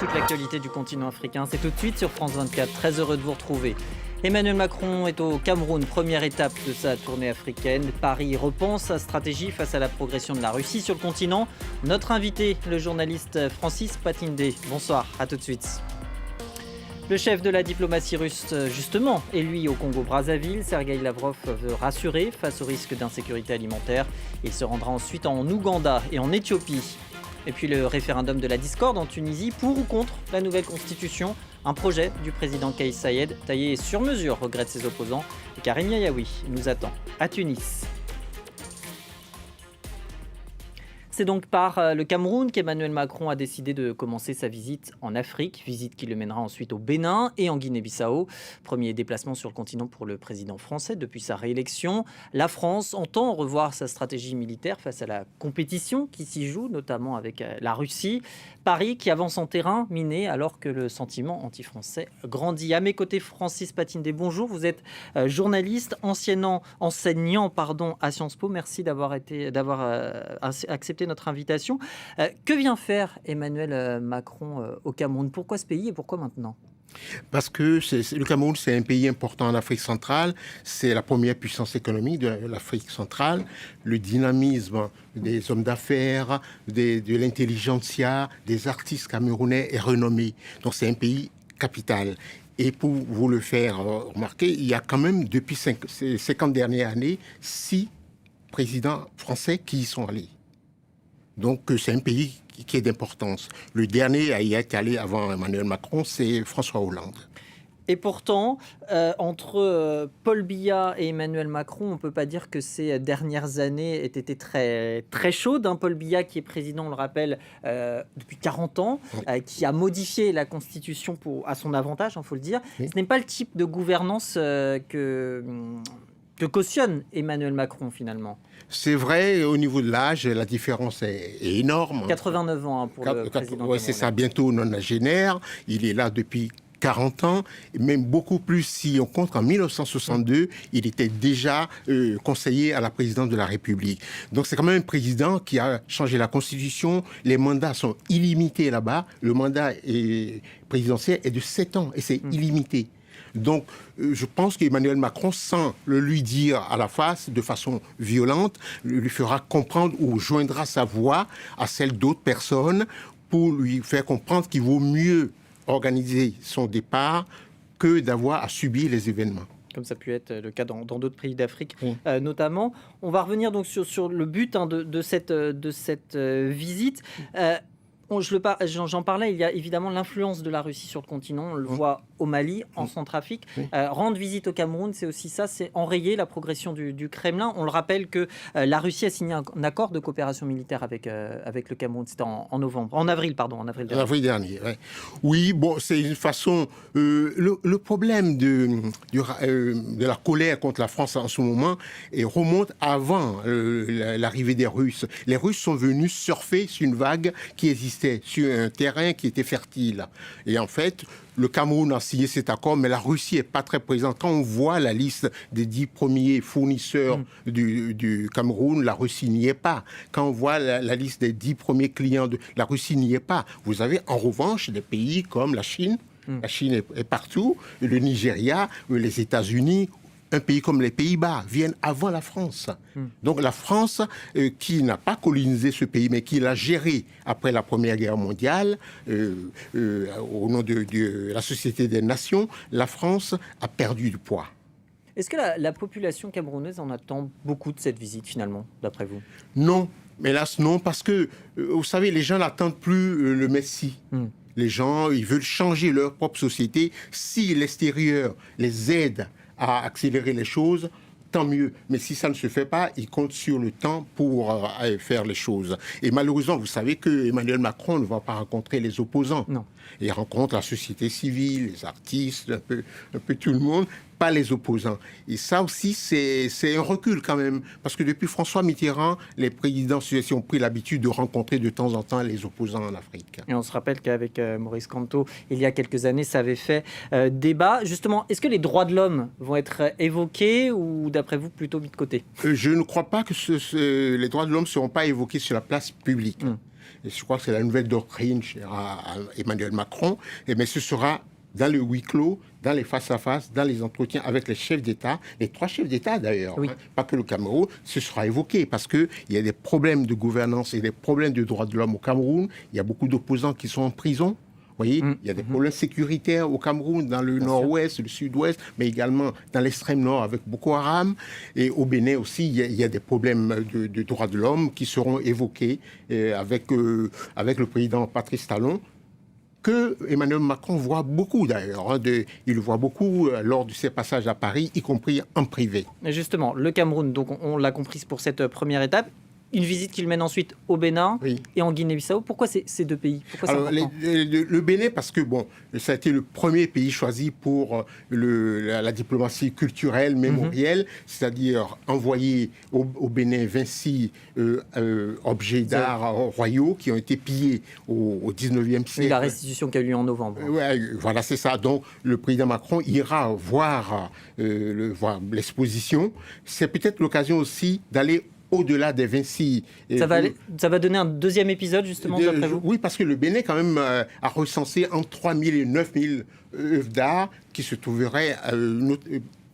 toute l'actualité du continent africain. C'est tout de suite sur France 24. Très heureux de vous retrouver. Emmanuel Macron est au Cameroun, première étape de sa tournée africaine. Paris repense sa stratégie face à la progression de la Russie sur le continent. Notre invité, le journaliste Francis Patindé. Bonsoir, à tout de suite. Le chef de la diplomatie russe, justement, est lui au Congo-Brazzaville. Sergueï Lavrov veut rassurer face au risque d'insécurité alimentaire. Il se rendra ensuite en Ouganda et en Éthiopie. Et puis le référendum de la discorde en Tunisie, pour ou contre la nouvelle constitution. Un projet du président Kais Saied, taillé sur mesure, regrette ses opposants. Et Karim Yayaoui nous attend à Tunis. C'est donc par le Cameroun qu'Emmanuel Macron a décidé de commencer sa visite en Afrique, visite qui le mènera ensuite au Bénin et en Guinée-Bissau. Premier déplacement sur le continent pour le président français depuis sa réélection. La France entend revoir sa stratégie militaire face à la compétition qui s'y joue, notamment avec la Russie. Paris qui avance en terrain miné alors que le sentiment anti-français grandit. À mes côtés, Francis Patindé, bonjour. Vous êtes journaliste, enseignant à Sciences Po. Merci d'avoir accepté notre invitation. Que vient faire Emmanuel Macron au Cameroun? Pourquoi ce pays et pourquoi maintenant? Parce que le Cameroun, c'est un pays important en Afrique centrale. C'est la première puissance économique de l'Afrique centrale. Le dynamisme des hommes d'affaires, de l'intelligentsia, des artistes camerounais est renommé. Donc c'est un pays capital. Et pour vous le faire remarquer, il y a quand même, depuis ces 50 dernières années, 6 présidents français qui y sont allés. Donc c'est un pays qui est d'importance. Le dernier à y être allé avant Emmanuel Macron, c'est François Hollande. Et pourtant, entre Paul Biya et Emmanuel Macron, on ne peut pas dire que ces dernières années aient été très, très chaudes. Paul Biya, qui est président, on le rappelle, depuis 40 ans, qui a modifié la Constitution à son avantage, il faut le dire. Oui. Ce n'est pas le type de gouvernance que cautionne Emmanuel Macron, finalement. C'est vrai, au niveau de l'âge, la différence est énorme. 89 ans pour le président. Oui, c'est ça, bientôt nonagénaire. Il est là depuis 40 ans, même beaucoup plus si on compte qu'en 1962, il était déjà conseiller à la présidence de la République. Donc c'est quand même un président qui a changé la Constitution. Les mandats sont illimités là-bas. Le mandat présidentiel est de 7 ans et c'est illimité. Donc, je pense qu'Emmanuel Macron, sans le lui dire à la face, de façon violente, lui fera comprendre ou joindra sa voix à celle d'autres personnes pour lui faire comprendre qu'il vaut mieux organiser son départ que d'avoir à subir les événements. Comme ça a pu être le cas dans d'autres pays d'Afrique, notamment. On va revenir donc sur le but de cette visite. J'en parlais, il y a évidemment l'influence de la Russie sur le continent. On le voit au Mali, en Centrafrique. Rendre visite au Cameroun, c'est aussi ça, c'est enrayer la progression du Kremlin. On le rappelle que la Russie a signé un accord de coopération militaire avec le Cameroun. C'était en avril dernier. En avril dernier, ouais. Oui, bon, c'est une façon... le problème de la colère contre la France en ce moment remonte avant l'arrivée des Russes. Les Russes sont venus surfer sur une vague qui existait sur un terrain qui était fertile. Et en fait, le Cameroun a signé cet accord, mais la Russie n'est pas très présente. Quand on voit la liste des 10 premiers fournisseurs du Cameroun, la Russie n'y est pas. Quand on voit la liste des 10 premiers clients, la Russie n'y est pas. Vous avez en revanche des pays comme la Chine. La Chine est partout, le Nigeria, les États-Unis. Un pays comme les Pays-Bas viennent avant la France. Donc la France, qui n'a pas colonisé ce pays, mais qui l'a géré après la Première Guerre mondiale, au nom de la Société des Nations, la France a perdu du poids. Est-ce que la population camerounaise en attend beaucoup de cette visite, finalement, d'après vous? Non, hélas non, parce que, vous savez, les gens n'attendent plus le Messie. Les gens, ils veulent changer leur propre société. Si l'extérieur les aide à accélérer les choses, tant mieux. Mais si ça ne se fait pas, ils comptent sur le temps pour faire les choses. Et malheureusement, vous savez que Emmanuel Macron ne va pas rencontrer les opposants. Non. Il rencontre la société civile, les artistes, un peu tout le monde, pas les opposants. Et ça aussi, c'est un recul quand même. Parce que depuis François Mitterrand, les présidents successifs ont pris l'habitude de rencontrer de temps en temps les opposants en Afrique. Et on se rappelle qu'avec Maurice Kamto, il y a quelques années, ça avait fait débat. Justement, est-ce que les droits de l'homme vont être évoqués ou, d'après vous, plutôt mis de côté? Je ne crois pas que les droits de l'homme ne seront pas évoqués sur la place publique. Et je crois que c'est la nouvelle doctrine chère à Emmanuel Macron. Mais ce sera dans le huis clos, dans les face-à-face, dans les entretiens avec les chefs d'État, les 3 chefs d'État d'ailleurs, oui. Pas que le Cameroun, ce sera évoqué parce qu'il y a des problèmes de gouvernance et des problèmes de droits de l'homme au Cameroun. Il y a beaucoup d'opposants qui sont en prison. Vous voyez, il y a des problèmes sécuritaires au Cameroun, dans le nord-ouest, le sud-ouest, mais également dans l'extrême nord avec Boko Haram. Et au Bénin aussi, il y a des problèmes de droits de l'homme qui seront évoqués avec le président Patrice Talon, que Emmanuel Macron voit beaucoup d'ailleurs. Il le voit beaucoup lors de ses passages à Paris, y compris en privé. Et justement, le Cameroun, donc on l'a compris pour cette première étape. Une visite qu'il mène ensuite au Bénin et en Guinée-Bissau. Pourquoi ces 2 pays? Pourquoi Alors, le Bénin, parce que ça a été le premier pays choisi pour la diplomatie culturelle, mémorielle, c'est-à-dire envoyer au Bénin 26 objets d'art royaux qui ont été pillés au 19e siècle. Et la restitution qui a eu lieu en novembre. Ouais, voilà, c'est ça. Donc, le président Macron ira voir l'exposition. C'est peut-être l'occasion aussi d'aller au-delà des 26... Ça va donner un 2e épisode, justement, d'après vous? Oui, parce que le Bénin, quand même, a recensé entre 3 000 et 9 000 œuvres d'art qui se trouveraient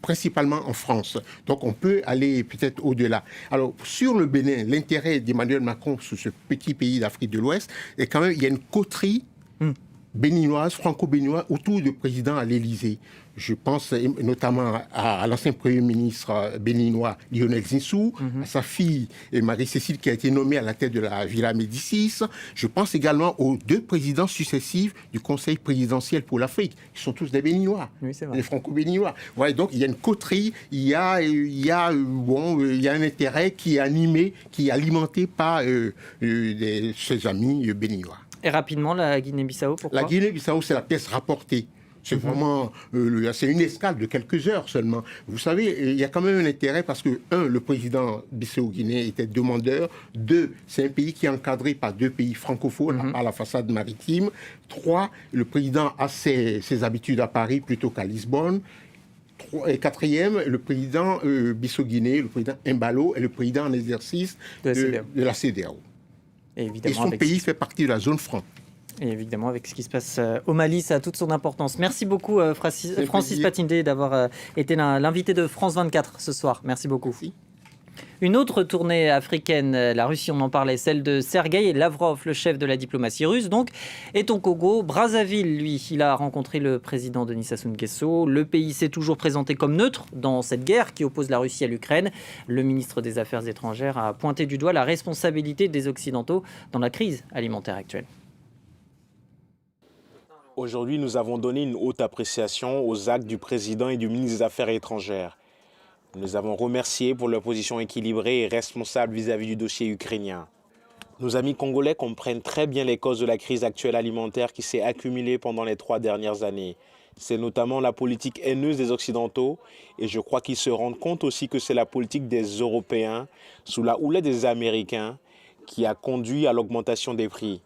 principalement en France. Donc, on peut aller peut-être au-delà. Alors, sur le Bénin, l'intérêt d'Emmanuel Macron sur ce petit pays d'Afrique de l'Ouest, est quand même, il y a une coterie béninoise, franco-béninoise, autour du président à l'Élysée. Je pense notamment à l'ancien Premier ministre béninois Lionel Zinsou, à sa fille Marie-Cécile qui a été nommée à la tête de la Villa Médicis. Je pense également aux 2 présidents successifs du Conseil présidentiel pour l'Afrique, qui sont tous des Béninois, des franco-béninois. Voilà, donc il y a une coterie, il y a un intérêt qui est animé, qui est alimenté par ses amis béninois. Et rapidement, la Guinée-Bissau, pourquoi? La Guinée-Bissau, c'est la pièce rapportée. C'est vraiment c'est une escale de quelques heures seulement. Vous savez, il y a quand même un intérêt parce que, 1, le président Bissau-Guinée était demandeur. 2, c'est un pays qui est encadré par 2 pays francophones à la façade maritime. 3, le président a ses habitudes à Paris plutôt qu'à Lisbonne. Et 4e, le président Bissau-Guinée, le président Embalo, est le président en exercice de la CEDEAO. Et son pays fait partie de la zone franc. Et évidemment, avec ce qui se passe au Mali, ça a toute son importance. Merci beaucoup, Francis Patindé, d'avoir été l'invité de France 24 ce soir. Merci beaucoup. Merci. Une autre tournée africaine, la Russie, on en parlait, celle de Sergueï Lavrov, le chef de la diplomatie russe, donc, est au Congo. Brazzaville, lui, il a rencontré le président Denis Sassou Nguesso. Le pays s'est toujours présenté comme neutre dans cette guerre qui oppose la Russie à l'Ukraine. Le ministre des Affaires étrangères a pointé du doigt la responsabilité des Occidentaux dans la crise alimentaire actuelle. Aujourd'hui, nous avons donné une haute appréciation aux actes du président et du ministre des Affaires étrangères. Nous les avons remerciés pour leur position équilibrée et responsable vis-à-vis du dossier ukrainien. Nos amis congolais comprennent très bien les causes de la crise actuelle alimentaire qui s'est accumulée pendant les 3 dernières années. C'est notamment la politique haineuse des Occidentaux et je crois qu'ils se rendent compte aussi que c'est la politique des Européens, sous la houlette des Américains, qui a conduit à l'augmentation des prix.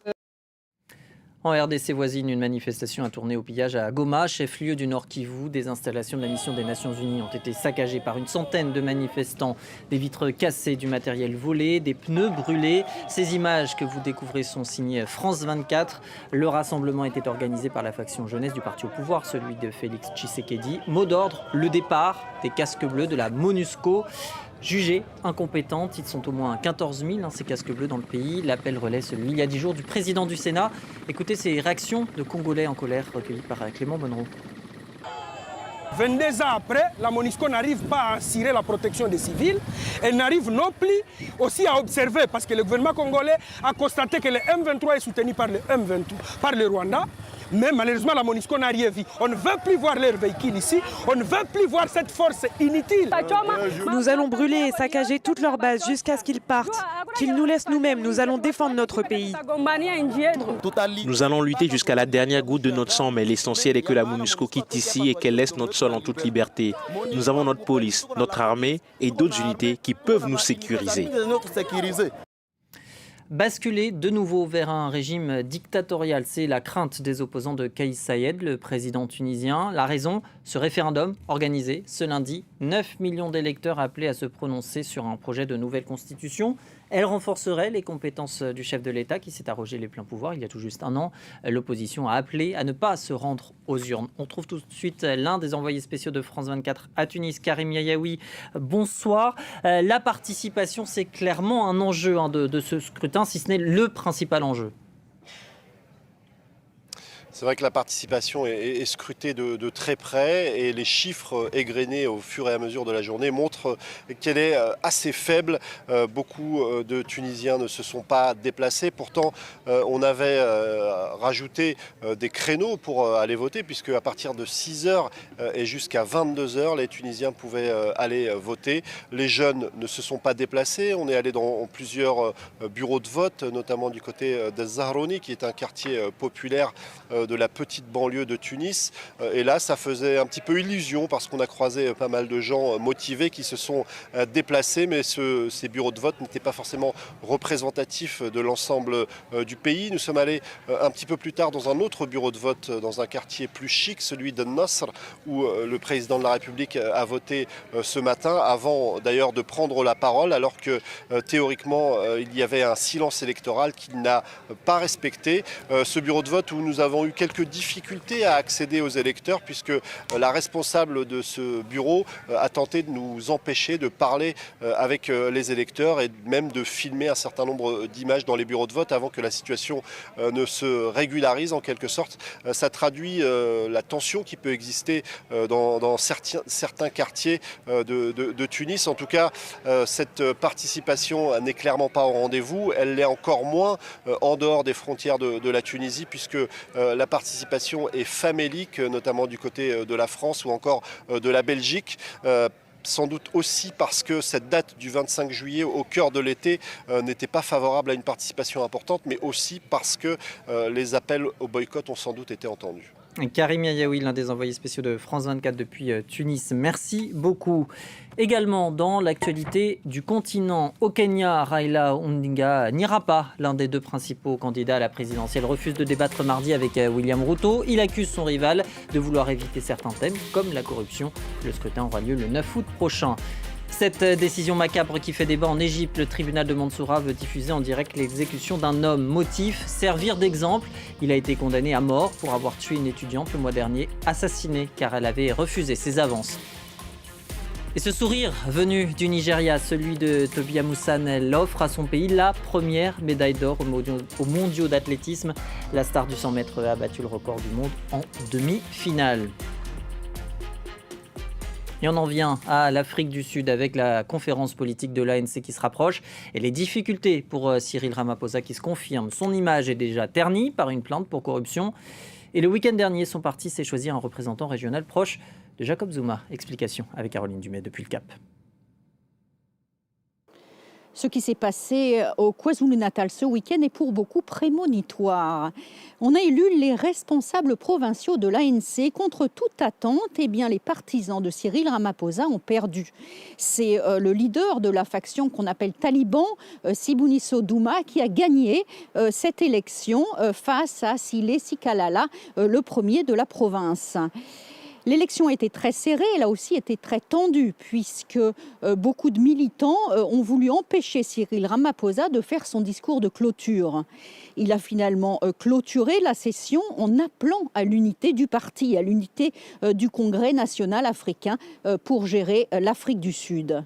En RDC voisine, une manifestation a tourné au pillage à Goma, chef-lieu du Nord Kivu. Des installations de la mission des Nations Unies ont été saccagées par une centaine de manifestants. Des vitres cassées, du matériel volé, des pneus brûlés. Ces images que vous découvrez sont signées France 24. Le rassemblement était organisé par la faction jeunesse du parti au pouvoir, celui de Félix Tshisekedi. Mot d'ordre, le départ des casques bleus de la MONUSCO. Jugés incompétentes, ils sont au moins 14 000, ces casques bleus dans le pays. L'appel relaie celui, il y a 10 jours, du président du Sénat. Écoutez ces réactions de Congolais en colère recueillies par Clément Bonnereau. 22 ans après, la MONUSCO n'arrive pas à assurer la protection des civils. Elle n'arrive non plus aussi à observer, parce que le gouvernement congolais a constaté que le M23 est soutenu par le M23, par le Rwanda. Mais malheureusement, la MONUSCO n'a rien vu. On ne veut plus voir leurs véhicules ici. On ne veut plus voir cette force inutile. Nous allons brûler et saccager toutes leurs bases jusqu'à ce qu'ils partent. Qu'ils nous laissent nous-mêmes. Nous allons défendre notre pays. Nous allons lutter jusqu'à la dernière goutte de notre sang, mais l'essentiel est que la MONUSCO quitte ici et qu'elle laisse notre sol en toute liberté. Nous avons notre police, notre armée et d'autres unités qui peuvent nous sécuriser. Basculer de nouveau vers un régime dictatorial, c'est la crainte des opposants de Kais Saied, le président tunisien. La raison, ce référendum organisé ce lundi. 9 millions d'électeurs appelés à se prononcer sur un projet de nouvelle constitution. Elle renforcerait les compétences du chef de l'État qui s'est arrogé les pleins pouvoirs il y a tout juste un an. L'opposition a appelé à ne pas se rendre aux urnes. On trouve tout de suite l'un des envoyés spéciaux de France 24 à Tunis, Karim Yayaoui. Bonsoir. La participation, c'est clairement un enjeu de ce scrutin, si ce n'est le principal enjeu. C'est vrai que la participation est scrutée de très près et les chiffres égrenés au fur et à mesure de la journée montrent qu'elle est assez faible. Beaucoup de Tunisiens ne se sont pas déplacés. Pourtant, on avait rajouté des créneaux pour aller voter, puisque à partir de 6h et jusqu'à 22h, les Tunisiens pouvaient aller voter. Les jeunes ne se sont pas déplacés. On est allé dans plusieurs bureaux de vote, notamment du côté de Zahrouni, qui est un quartier populaire de la petite banlieue de Tunis. Et là, ça faisait un petit peu illusion parce qu'on a croisé pas mal de gens motivés qui se sont déplacés, mais ces bureaux de vote n'étaient pas forcément représentatifs de l'ensemble du pays. Nous sommes allés un petit peu plus tard dans un autre bureau de vote, dans un quartier plus chic, celui de Nasr, où le président de la République a voté ce matin, avant d'ailleurs de prendre la parole, alors que théoriquement, il y avait un silence électoral qu'il n'a pas respecté. Ce bureau de vote où nous avons eu quelques difficultés à accéder aux électeurs, puisque la responsable de ce bureau a tenté de nous empêcher de parler avec les électeurs et même de filmer un certain nombre d'images dans les bureaux de vote avant que la situation ne se régularise en quelque sorte. Ça traduit la tension qui peut exister dans certains quartiers de Tunis. En tout cas, cette participation n'est clairement pas au rendez-vous. Elle l'est encore moins en dehors des frontières de la Tunisie, puisque la participation est famélique, notamment du côté de la France ou encore de la Belgique. Sans doute aussi parce que cette date du 25 juillet au cœur de l'été n'était pas favorable à une participation importante, mais aussi parce que les appels au boycott ont sans doute été entendus. Karim Yayaoui, l'un des envoyés spéciaux de France 24 depuis Tunis. Merci beaucoup. Également dans l'actualité du continent, au Kenya, Raila Odinga n'ira pas. L'un des deux principaux candidats à la présidentielle refuse de débattre mardi avec William Ruto. Il accuse son rival de vouloir éviter certains thèmes comme la corruption. Le scrutin aura lieu le 9 août prochain. Cette décision macabre qui fait débat en Égypte, le tribunal de Mansoura veut diffuser en direct l'exécution d'un homme. Motif, servir d'exemple. Il a été condamné à mort pour avoir tué une étudiante le mois dernier, assassinée car elle avait refusé ses avances. Et ce sourire venu du Nigeria, celui de Tobi Amusan, elle offre à son pays la première médaille d'or aux mondiaux d'athlétisme. La star du 100 mètres a battu le record du monde en demi-finale. Et on en vient à l'Afrique du Sud avec la conférence politique de l'ANC qui se rapproche et les difficultés pour Cyril Ramaphosa qui se confirme. Son image est déjà ternie par une plainte pour corruption. Et le week-end dernier, son parti s'est choisi un représentant régional proche de Jacob Zuma. Explication avec Caroline Dumais depuis le Cap. Ce qui s'est passé au KwaZulu-Natal ce week-end est pour beaucoup prémonitoire. On a élu les responsables provinciaux de l'ANC. Contre toute attente, les partisans de Cyril Ramaphosa ont perdu. C'est le leader de la faction qu'on appelle Taliban, Sibuniso Duma, qui a gagné cette élection face à Sile Sikalala, le premier de la province. L'élection était très serrée, elle a aussi été très tendue, puisque beaucoup de militants ont voulu empêcher Cyril Ramaphosa de faire son discours de clôture. Il a finalement clôturé la session en appelant à l'unité du parti, à l'unité du Congrès national africain pour gérer l'Afrique du Sud.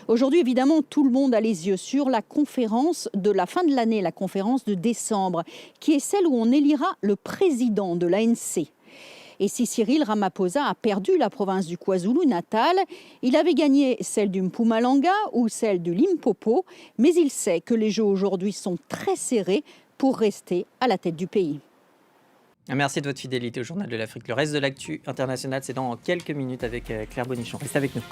Aujourd'hui, évidemment, tout le monde a les yeux sur la conférence de la fin de l'année, la conférence de décembre, qui est celle où on élira le président de l'ANC. Et si Cyril Ramaphosa a perdu la province du KwaZulu-Natal, il avait gagné celle du Mpumalanga ou celle du Limpopo, mais il sait que les jeux aujourd'hui sont très serrés pour rester à la tête du pays. Merci de votre fidélité au Journal de l'Afrique. Le reste de l'actu internationale, c'est dans quelques minutes avec Claire Bonichon. Restez avec nous.